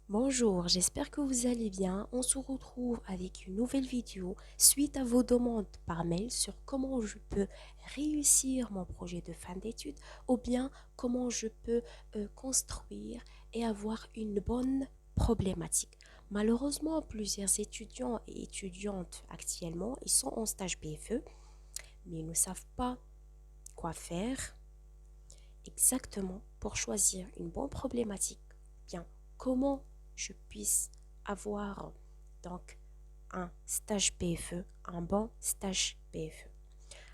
Bonjour, j'espère que vous allez bien. On se retrouve avec une nouvelle vidéo suite à vos demandes par mail sur comment je peux réussir mon projet de fin d'études ou bien comment je peux construire et avoir une bonne problématique. Malheureusement, plusieurs étudiants et étudiantes actuellement, ils sont en stage BFE, mais ils ne savent pas quoi faire exactement pour choisir une bonne problématique. Bien, comment je puisse avoir donc un stage PFE, un bon stage PFE.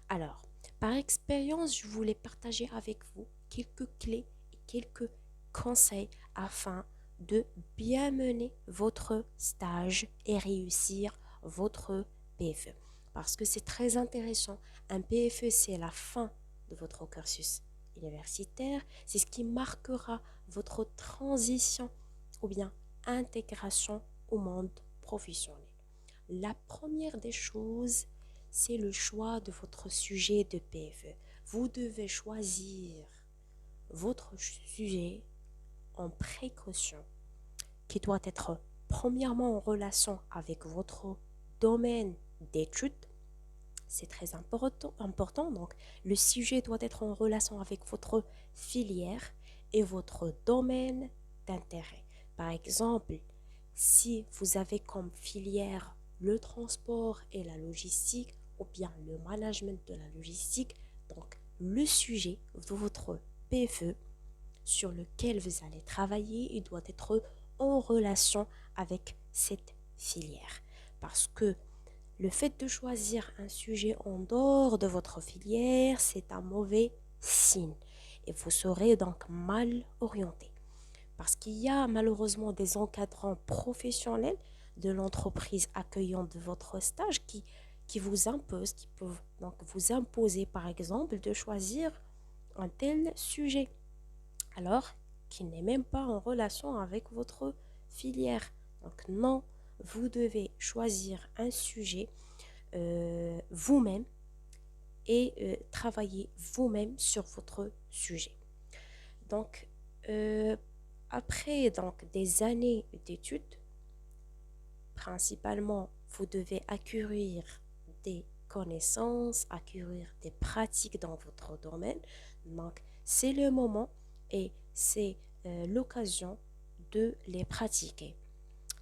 Alors, par expérience, je voulais partager avec vous quelques clés et quelques conseils afin de bien mener votre stage et réussir votre PFE. Parce que c'est très intéressant. Un PFE, c'est la fin de votre cursus universitaire. C'est ce qui marquera votre transition ou bien intégration au monde professionnel. La première des choses, c'est le choix de votre sujet de PFE. Vous devez choisir votre sujet en précaution qui doit être premièrement en relation avec votre domaine d'études. C'est très important. Donc, le sujet doit être en relation avec votre filière et votre domaine d'intérêt. Par exemple, si vous avez comme filière le transport et la logistique ou bien le management de la logistique, donc le sujet de votre PFE sur lequel vous allez travailler, il doit être en relation avec cette filière. Parce que le fait de choisir un sujet en dehors de votre filière, c'est un mauvais signe et vous serez donc mal orienté. Parce qu'il y a malheureusement des encadrants professionnels de l'entreprise accueillante de votre stage qui vous imposent, qui peuvent donc vous imposer par exemple de choisir un tel sujet, alors qu'il n'est même pas en relation avec votre filière. Donc non, vous devez choisir un sujet vous-même et travailler vous-même sur votre sujet. Donc, euh, après donc, des années d'études, principalement, vous devez acquérir des connaissances, acquérir des pratiques dans votre domaine. Donc, c'est le moment et c'est l'occasion de les pratiquer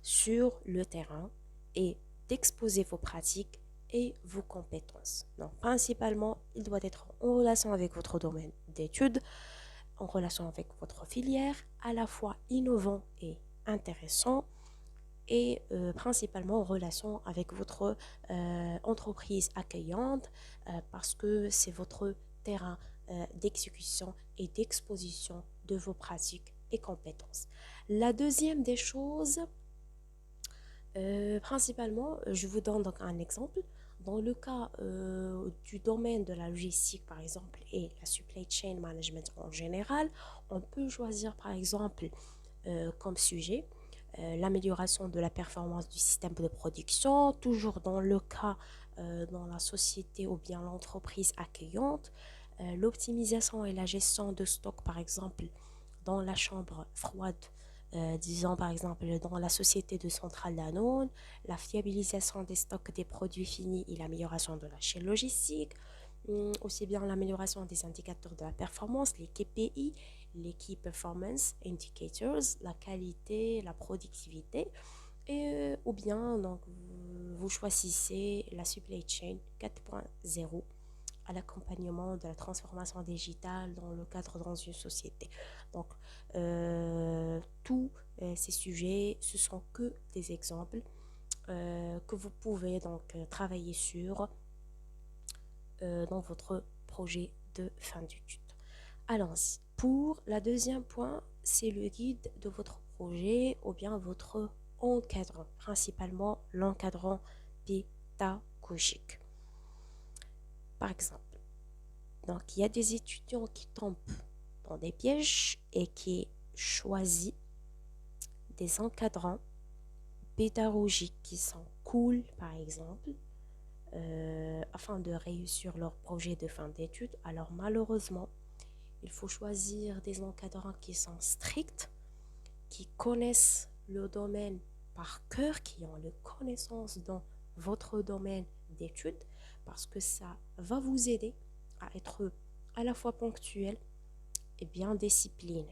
sur le terrain et d'exposer vos pratiques et vos compétences. Donc, principalement, il doit être en relation avec votre domaine d'études, en relation avec votre filière, à la fois innovant et intéressant, et principalement en relation avec votre entreprise accueillante, parce que c'est votre terrain d'exécution et d'exposition de vos pratiques et compétences. La deuxième des choses, principalement, je vous donne donc un exemple. Dans le cas du domaine de la logistique, par exemple, et la supply chain management en général, on peut choisir, par exemple, comme sujet l'amélioration de la performance du système de production, toujours dans le cas dans la société ou bien l'entreprise accueillante, l'optimisation et la gestion de stock, par exemple, dans la chambre froide, disons par exemple dans la société de centrale Danone, la fiabilisation des stocks des produits finis et l'amélioration de la chaîne logistique, aussi bien l'amélioration des indicateurs de la performance, les KPI, les Key Performance Indicators, la qualité, la productivité, et, ou bien donc, vous choisissez la supply chain 4.0 à l'accompagnement de la transformation digitale dans le cadre dans une société. Donc, tous ces sujets, ce sont que des exemples que vous pouvez donc travailler sur dans votre projet de fin d'études. Allons-y. Pour la deuxième point, c'est le guide de votre projet ou bien votre encadrant, principalement l'encadrant pédagogique. Par exemple, donc il y a des étudiants qui tombent dans des pièges et qui choisissent des encadrants pédagogiques qui sont cool, par exemple, afin de réussir leur projet de fin d'études. Alors malheureusement, Il faut choisir des encadrants qui sont stricts, qui connaissent le domaine par cœur, qui ont les connaissances dans votre domaine d'études, parce que ça va vous aider à être à la fois ponctuel et bien discipliné.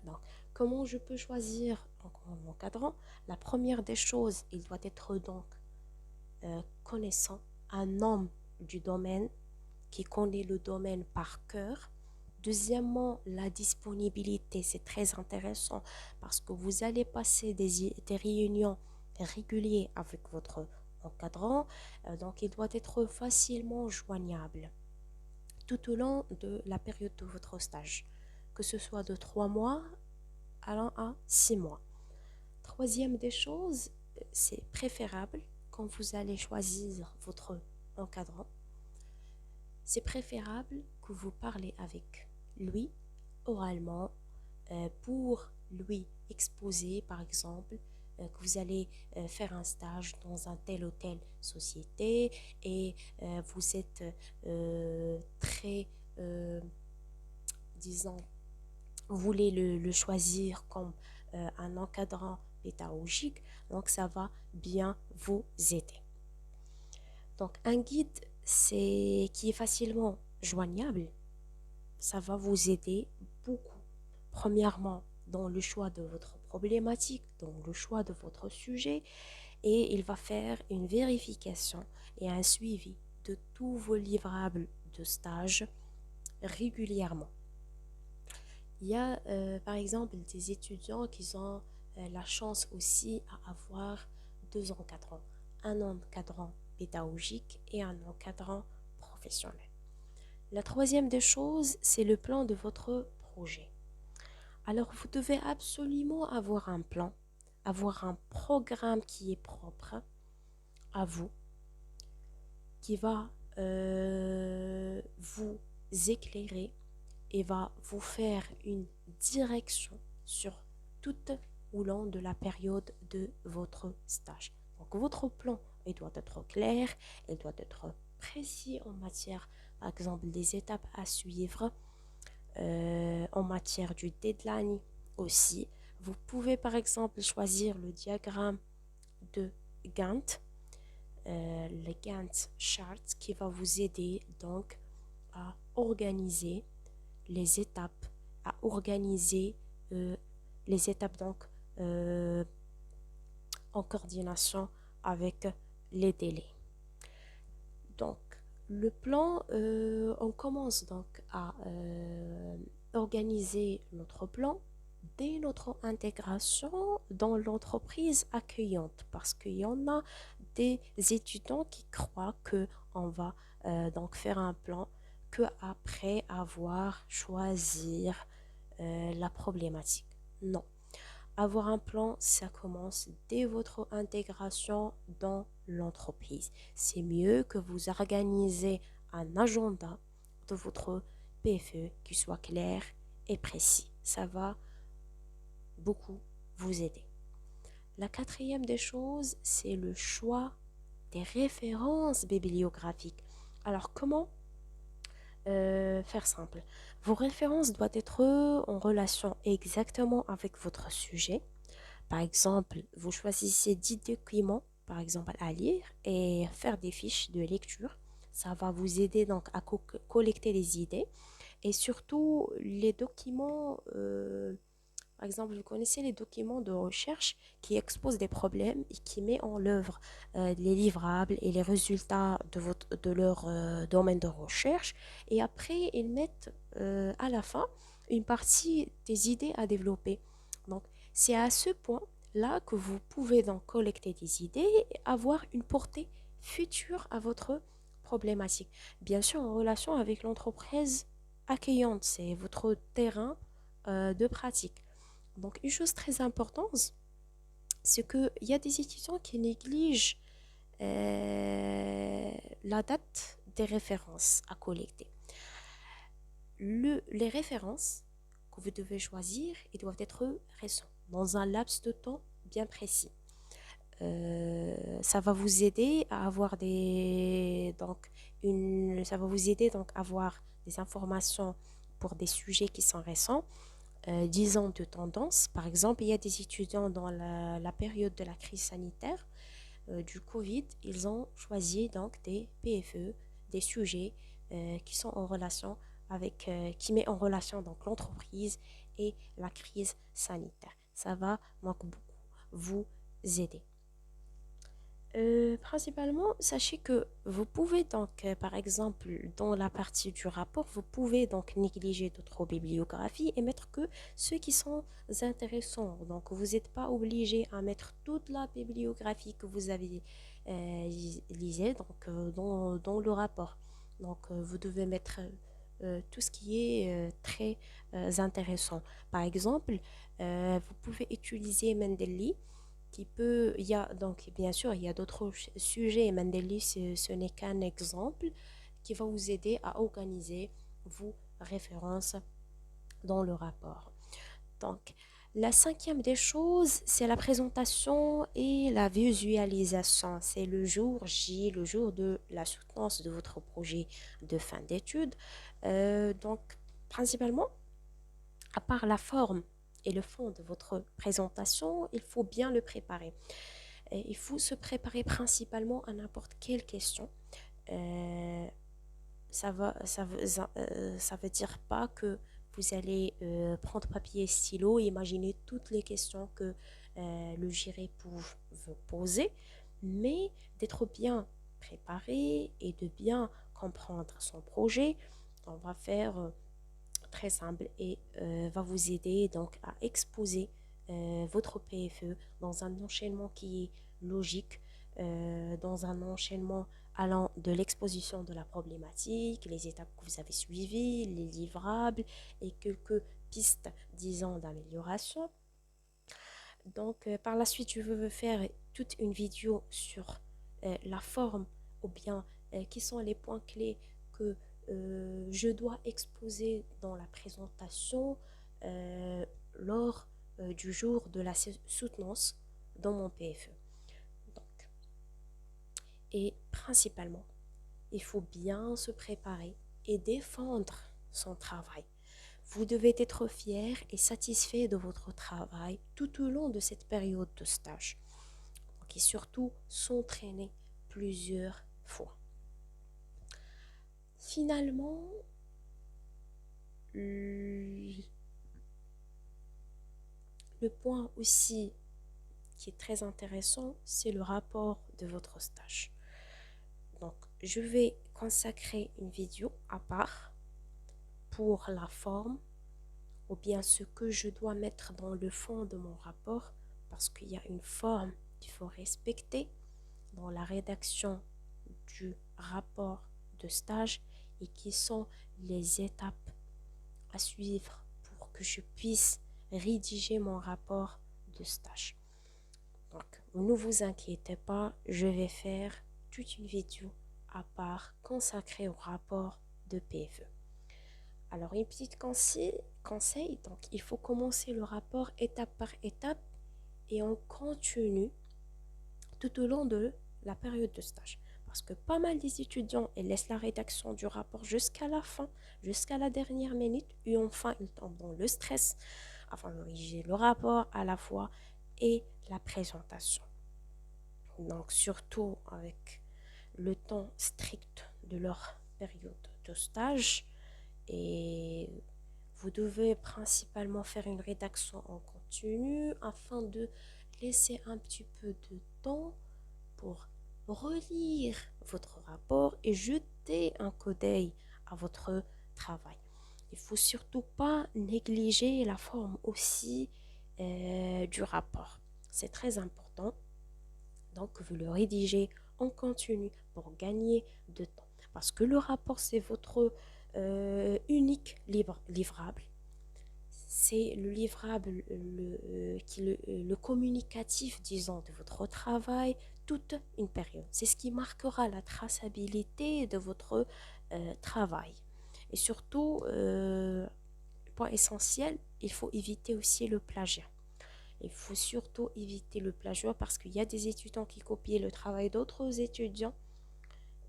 Donc, comment je peux choisir donc, mon encadrant? La première des choses, il doit être donc connaissant, un homme du domaine qui connaît le domaine par cœur. Deuxièmement, la disponibilité, c'est très intéressant parce que vous allez passer des réunions régulières avec votre encadrant, donc il doit être facilement joignable tout au long de la période de votre stage, que ce soit de 3 mois allant à 6 mois. Troisième des choses, c'est préférable quand vous allez choisir votre encadrant, c'est préférable que vous parlez avec lui oralement pour lui exposer, par exemple, que vous allez faire un stage dans un tel ou telle société et vous êtes très, disons, vous voulez le choisir comme un encadrant pédagogique, donc ça va bien vous aider. Donc un guide qui est facilement joignable, ça va vous aider beaucoup. Premièrement, dans le choix de votre problématique, dans le choix de votre sujet, et il va faire une vérification et un suivi de tous vos livrables de stage régulièrement. Il y a par exemple des étudiants qui ont la chance aussi à avoir deux encadrans, un encadrant pédagogique et un encadrant professionnel. La troisième des choses, c'est le plan de votre projet. Alors, vous devez absolument avoir un plan, avoir un programme qui est propre à vous, qui va vous éclairer et va vous faire une direction sur tout au long de la période de votre stage. Donc, votre plan, il doit être clair, il doit être précis en matière, par exemple, des étapes à suivre, en matière du deadline aussi. Vous pouvez par exemple choisir le diagramme de Gantt, le Gantt chart qui va vous aider donc à organiser les étapes, à organiser les étapes donc en coordination avec les délais. Donc, le plan, on commence donc à organiser notre plan dès notre intégration dans l'entreprise accueillante parce qu'il y en a des étudiants qui croient que on va donc faire un plan que après avoir choisi la problématique. Non. Avoir un plan, ça commence dès votre intégration dans l'entreprise. C'est mieux que vous organisez un agenda de votre PFE qui soit clair et précis. Ça va beaucoup vous aider. La quatrième des choses, c'est le choix des références bibliographiques. Alors, comment faire simple? Vos références doivent être en relation exactement avec votre sujet. Par exemple, vous choisissez 10 documents, par exemple, à lire et faire des fiches de lecture. Ça va vous aider donc à collecter les idées et surtout les documents, par exemple, vous connaissez les documents de recherche qui exposent des problèmes et qui mettent en œuvre les livrables et les résultats de leur domaine de recherche. Et après, ils mettent à la fin une partie des idées à développer. Donc, c'est à ce point-là que vous pouvez donc collecter des idées et avoir une portée future à votre problématique. Bien sûr, en relation avec l'entreprise accueillante, c'est votre terrain de pratique. Donc, une chose très importante, c'est qu'il y a des étudiants qui négligent la date des références à collecter. Les références que vous devez choisir, ils doivent être récents, dans un laps de temps bien précis. Ça va vous aider à avoir ça va vous aider donc à avoir des informations pour des sujets qui sont récents, 10 ans de tendance. Par exemple, il y a des étudiants dans la période de la crise sanitaire du Covid, ils ont choisi donc des PFE, des sujets qui sont en relation qui met en relation donc l'entreprise et la crise sanitaire. Ça va donc beaucoup vous aider. Principalement, sachez que vous pouvez donc, par exemple, dans la partie du rapport, vous pouvez donc négliger d'autres bibliographies et mettre que ceux qui sont intéressants. Donc, vous n'êtes pas obligé à mettre toute la bibliographie que vous avez lisée donc, dans le rapport. Donc, vous devez mettre tout ce qui est très intéressant. Par exemple, vous pouvez utiliser Mendeley il y a donc bien sûr il y a d'autres sujets. Mendeley, ce n'est qu'un exemple qui va vous aider à organiser vos références dans le rapport. Donc la cinquième des choses, c'est la présentation et la visualisation. C'est le jour J, le jour de la soutenance de votre projet de fin d'études. Donc principalement, à part la forme et le fond de votre présentation, il faut bien le préparer. Et il faut se préparer principalement à n'importe quelle question. Euh, ça veut dire pas que vous allez prendre papier et stylo et imaginer toutes les questions que le jury peut vous poser, mais d'être bien préparé et de bien comprendre son projet. On va faire très simple et va vous aider donc à exposer votre PFE dans un enchaînement qui est logique, dans un enchaînement allant de l'exposition de la problématique, les étapes que vous avez suivies, les livrables et quelques pistes, disons, d'amélioration. Donc, par la suite, je veux faire toute une vidéo sur la forme ou bien qui sont les points clés que je dois exposer dans la présentation lors du jour de la soutenance dans mon PFE. Donc, et principalement, il faut bien se préparer et défendre son travail. Vous devez être fier et satisfait de votre travail tout au long de cette période de stage. Donc, et surtout, s'entraîner plusieurs fois. Finalement, le point aussi qui est très intéressant, c'est le rapport de votre stage. Donc, je vais consacrer une vidéo à part pour la forme ou bien ce que je dois mettre dans le fond de mon rapport parce qu'il y a une forme qu'il faut respecter dans la rédaction du rapport de stage et qui sont les étapes à suivre pour que je puisse rédiger mon rapport de stage. Donc, ne vous inquiétez pas, je vais faire toute une vidéo à part consacrée au rapport de PFE. Alors, une petite conseil, donc il faut commencer le rapport étape par étape et on continue tout au long de la période de stage. Parce que pas mal des étudiants, ils laissent la rédaction du rapport jusqu'à la fin, jusqu'à la dernière minute, et enfin, ils tombent dans le stress afin de rédiger le rapport à la fois et la présentation. Donc, surtout avec le temps strict de leur période de stage, et vous devez principalement faire une rédaction en continu afin de laisser un petit peu de temps pour relire votre rapport et jeter un coup d'œil à votre travail. Il ne faut surtout pas négliger la forme aussi du rapport. C'est très important. Donc, vous le rédigez en continu pour gagner de temps. Parce que le rapport, c'est votre unique livrable. C'est le livrable, le communicatif, disons, de votre travail toute une période. C'est ce qui marquera la traçabilité de votre travail. Et surtout, point essentiel, il faut éviter aussi le plagiat. Il faut surtout éviter le plagiat parce qu'il y a des étudiants qui copient le travail d'autres étudiants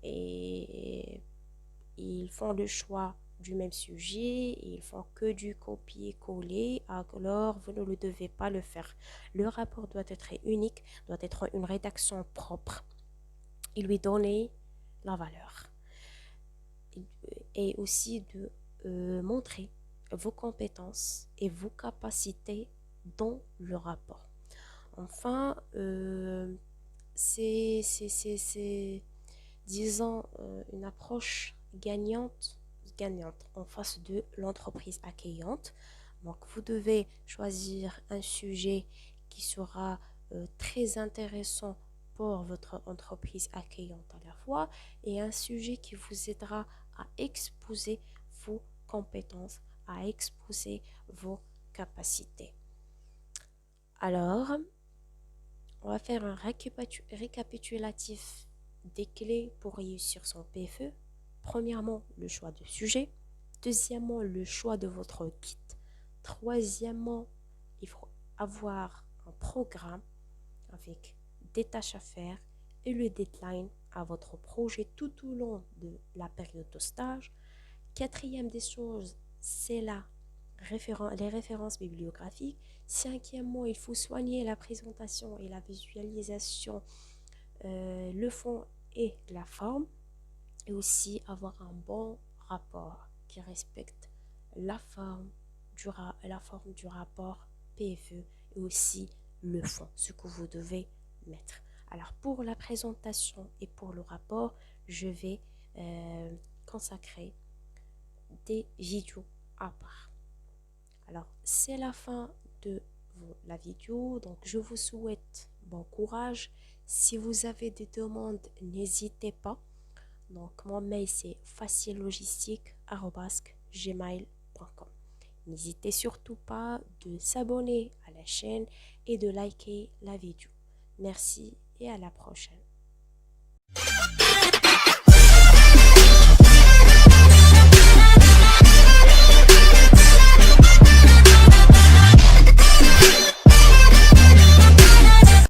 et ils font le choix du même sujet, ils font que du copier-coller, alors vous ne le devez pas le faire. Le rapport doit être unique, doit être une rédaction propre et lui donner la valeur. Et aussi de montrer vos compétences et vos capacités dans le rapport. Enfin, c'est, disons, une approche gagnante en face de l'entreprise accueillante. Donc, vous devez choisir un sujet qui sera très intéressant pour votre entreprise accueillante à la fois et un sujet qui vous aidera à exposer vos compétences, à exposer vos capacités. Alors, on va faire un récapitulatif des clés pour réussir son PFE. Premièrement, le choix de sujet. Deuxièmement, le choix de votre kit. Troisièmement, il faut avoir un programme avec des tâches à faire et le deadline à votre projet tout au long de la période de stage. Quatrième des choses, c'est les références bibliographiques. Cinquièmement, il faut soigner la présentation et la visualisation, le fond et la forme, et aussi avoir un bon rapport qui respecte la forme la forme du rapport PFE et aussi le fond, ce que vous devez mettre. Alors pour la présentation et pour le rapport, je vais consacrer des vidéos à part. Alors, c'est la fin de la vidéo. Donc, je vous souhaite bon courage. Si vous avez des demandes, n'hésitez pas. Donc, mon mail, c'est facillogistique@gmail.com. N'hésitez surtout pas de s'abonner à la chaîne et de liker la vidéo. Merci et à la prochaine.